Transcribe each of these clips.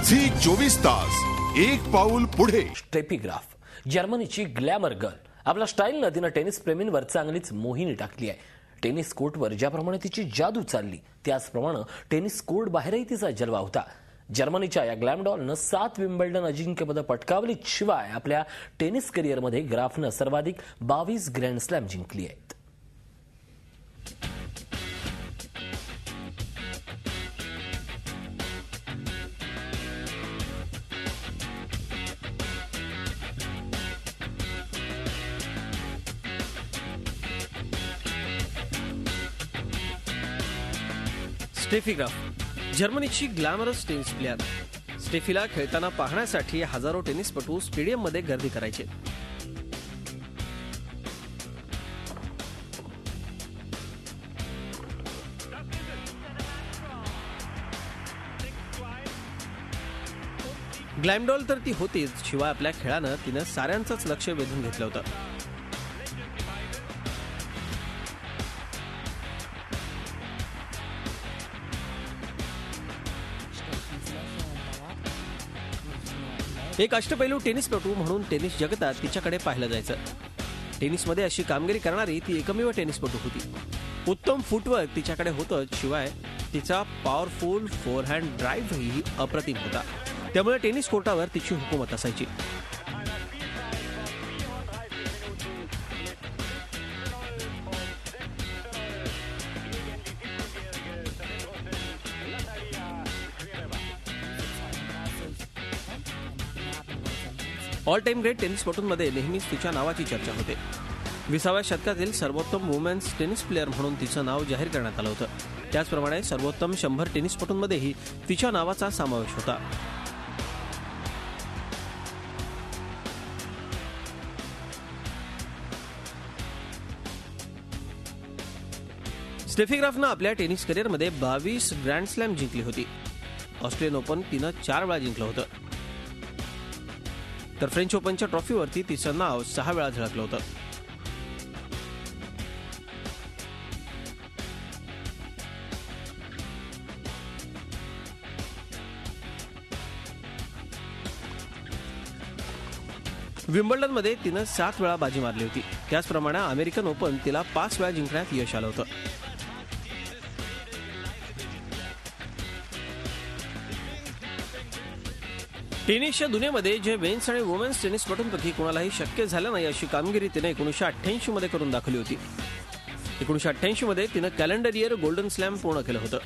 Zee 24 तास एक पाऊल पुढे। स्टेफी ग्राफ जर्मनीची ग्लॅमर गर्ल आपल्या स्टाईलने तिने टेनिस प्रेमींवर चांगलीच मोहिनी टाकली आहे। टेनिस कोर्टवर ज्याप्रमाणे तिची जादू चालली त्याचप्रमाणे टेनिस कोर्ट बाहेरही तिचा जलवा होता। जर्मनीच्या या ग्लॅमडॉलनं 7 विम्बल्डन अजिंक्यपदं पटकावली, शिवाय आपल्या टेनिस करिअरमध्ये ग्राफनं सर्वाधिक 22 ग्रँड स्लॅम जिंकली आहेत। स्टेफी ग्राफ जर्मनीची ग्लॅमरस टेनिस प्लेयर। स्टेफीला खेळताना पाहण्यासाठी हजारो टेनिसपटू स्टेडियममध्ये गर्दी करायचे। ग्लॅमडॉल तर ती होतीच, शिवाय आपल्या खेळानं तिनं साऱ्यांचंच लक्ष वेधून घेतलं होतं। एक अष्टपैलू टेनिसपटू म्हणून टेनिस जगतात तिच्याकडे पाहिलं जायचं। टेनिसमध्ये अशी कामगिरी करणारी ती एकमेव टेनिसपटू होती। उत्तम फुटवर्क तिच्याकडे होतं, शिवाय तिचा पॉवरफुल फोरहँड ड्राईव्हही अप्रतिम होता। त्यामुळे टेनिस कोर्टावर तिची हुकूमत असायची। ऑल टाइम ग्रेट टेनिसपटूंमध्ये नेहमीच तिच्या नावाची चर्चा होते। 20व्या शतकातील सर्वोत्तम वुमेन्स टेनिस प्लेअर म्हणून तिचं नाव जाहीर करण्यात आलं होतं। त्याचप्रमाणे सर्वोत्तम 100 टेनिसपटूंमध्येही तिच्या नावाचा समावेश होता। स्टेफी ग्राफनं आपल्या टेनिस करिअरमध्ये 22 ग्रँड स्लॅम जिंकली होती। ऑस्ट्रेलियन ओपन तिनं 4 वेळा जिंकलं होतं, तर फ्रेंच ओपनच्या ट्रॉफीवरती तिचं नाव 6 वेळा झळकलं होतं। विम्बल्डनमध्ये तिनं 7 वेळा बाजी मारली होती। त्याचप्रमाणे अमेरिकन ओपन तिला 5 वेळा जिंकण्यात यश आलं होतं। टेनिसच्या दुनियेमध्ये जे मेन्स आणि वुमेन्स टेनिसपटूंपैकी कोणालाही शक्य झालं नाही अशी कामगिरी तिने 1988 मध्ये करून दाखवली होती। 1988 मध्ये तिनं कॅलेंडर इयर गोल्डन स्लॅम पूर्ण केलं होतं।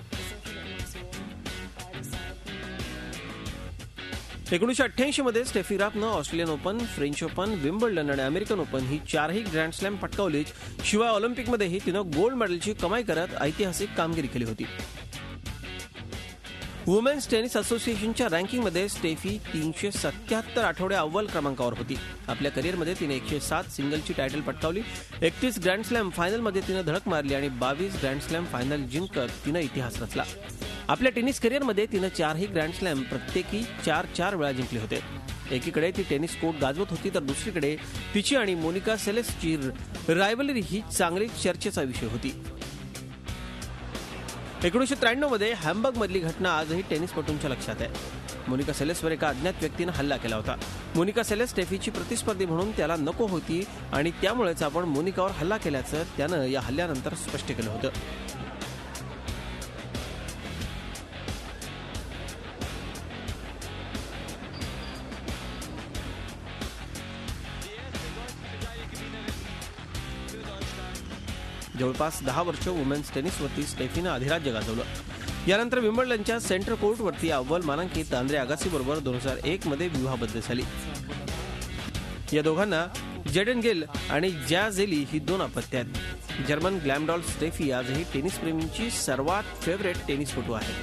1988 मध्ये स्टेफी ग्राफनं Australian open, French open, Wimbledon आणि अमेरिकन ओपन ही 4ही ग्रँड स्लॅम पटकावली, शिवाय ऑलिम्पिकमध्येही तिनं गोल्ड मेडलची कमाई करत ऐतिहासिक कामगिरी केली होती। वुमेन्स टेनिस असोसिएशनच्या रँकिंगमध्ये स्टेफी 377 आठवडे अव्वल क्रमांकावर होती। आपल्या करिअरमध्ये तिने 107 सिंगलची टायटल पटकावली, 31 ग्रँड स्लॅम फायनलमध्ये तिनं धडक मारली आणि 22 ग्रँड स्लॅम फायनल जिंकत तिनं इतिहास रचला। आपल्या टेनिस करिअरमध्ये तिनं 4ही ग्रँड स्लॅम प्रत्येकी 4 वेळा जिंकले होते। एकीकडे ती टेनिस कोर्ट गाजवत होती, तर दुसरीकडे तिची आणि मोनिका सेलेसची रायव्हलरी ही चांगलीच चर्चेचा विषय होती। 1993 मध्ये हॅम्बर्ग मधली घटना आजही टेनिसपटूंच्या लक्षात आहे। मोनिका सेलेसवर एका अज्ञात व्यक्तीनं हल्ला केला होता। मोनिका सेलेस स्टेफीची प्रतिस्पर्धी म्हणून त्याला नको होती आणि त्यामुळेच आपण मोनिकावर हल्ला केल्याचं त्यानं या हल्ल्यानंतर स्पष्ट केलं होतं। जवळपास 10 वर्ष वुमेन्स टेनिसवरती स्टेफीनं अधिराज्य गाजवलं। यानंतर विम्बल्डनच्या सेंटर कोर्टवरती अव्वल मानांकित आंद्रे अगासीबरोबर 2001 मध्ये विवाहबद्ध झाली। या दोघांना जेडन गेल आणि जॅझेली ही 2 अपत्ये आहेत। जर्मन ग्लॅमडॉल स्टेफी आजही टेनिस प्रेमींची सर्वात फेवरेट टेनिसपटू आहे।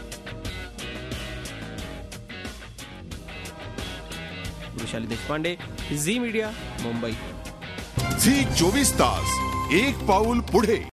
वैशाली देशपांडे, झी मीडिया, मुंबई। झी 24 तास एक पाऊल पुढे।